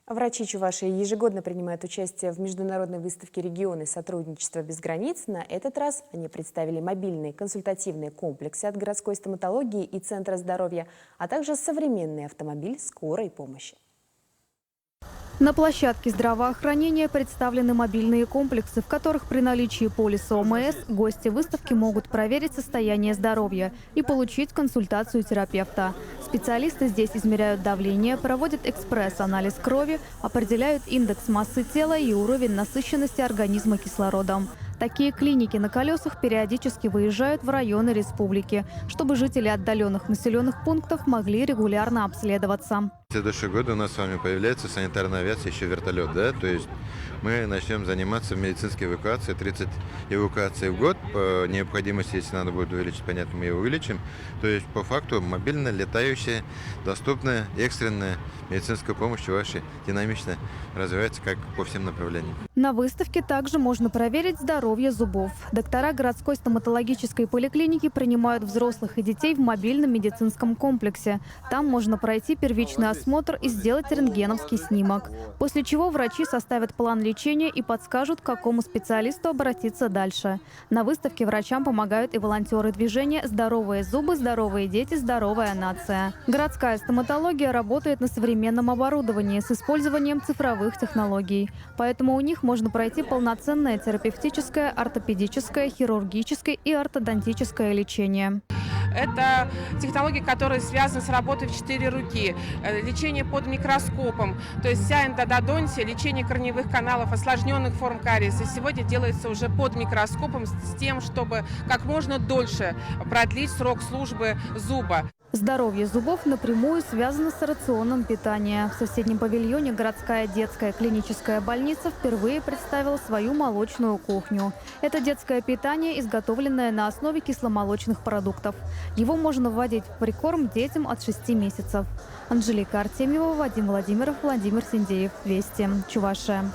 Врачи Чувашии ежегодно принимают участие в международной выставке «Регионы сотрудничества без границ». На этот раз они представили мобильные консультативные комплексы от городской стоматологии и Центра здоровья, а также современный автомобиль скорой помощи. На площадке здравоохранения представлены мобильные комплексы, в которых при наличии полиса ОМС гости выставки могут проверить состояние здоровья и получить консультацию терапевта. Специалисты здесь измеряют давление, проводят экспресс-анализ крови, определяют индекс массы тела и уровень насыщенности организма кислородом. Такие клиники на колесах периодически выезжают в районы республики, чтобы жители отдаленных населенных пунктов могли регулярно обследоваться. В следующем году у нас с вами появляется санитарная авиация, еще вертолет, да? То есть мы начнем заниматься медицинской эвакуацией, 30 эвакуаций в год. По необходимости, если надо будет увеличить, понятно, мы ее увеличим. То есть по факту мобильно летающая, доступная, экстренная медицинская помощь ваша динамично развивается как по всем направлениям. На выставке также можно проверить здоровье зубов. Доктора городской стоматологической поликлиники принимают взрослых и детей в мобильном медицинском комплексе. Там можно пройти первичный осмотр и сделать рентгеновский снимок. После чего врачи составят план лечения и подскажут, к какому специалисту обратиться дальше. На выставке врачам помогают и волонтеры движения «Здоровые зубы, здоровые дети, здоровая нация». Городская стоматология работает на современном оборудовании с использованием цифровых технологий. Поэтому у них можно пройти полноценное терапевтическое, ортопедическое, хирургическое и ортодонтическое лечение. Это технологии, которые связаны с работой в 4 руки, лечение под микроскопом, то есть вся эндодонтия, лечение корневых каналов, осложненных форм кариеса сегодня делается уже под микроскопом с тем, чтобы как можно дольше продлить срок службы зуба. Здоровье зубов напрямую связано с рационом питания. В соседнем павильоне городская детская клиническая больница впервые представила свою молочную кухню. Это детское питание, изготовленное на основе кисломолочных продуктов. Его можно вводить в прикорм детям от 6 месяцев. Анжелика Артемьева, Вадим Владимиров, Владимир Синдеев. Вести. Чувашия.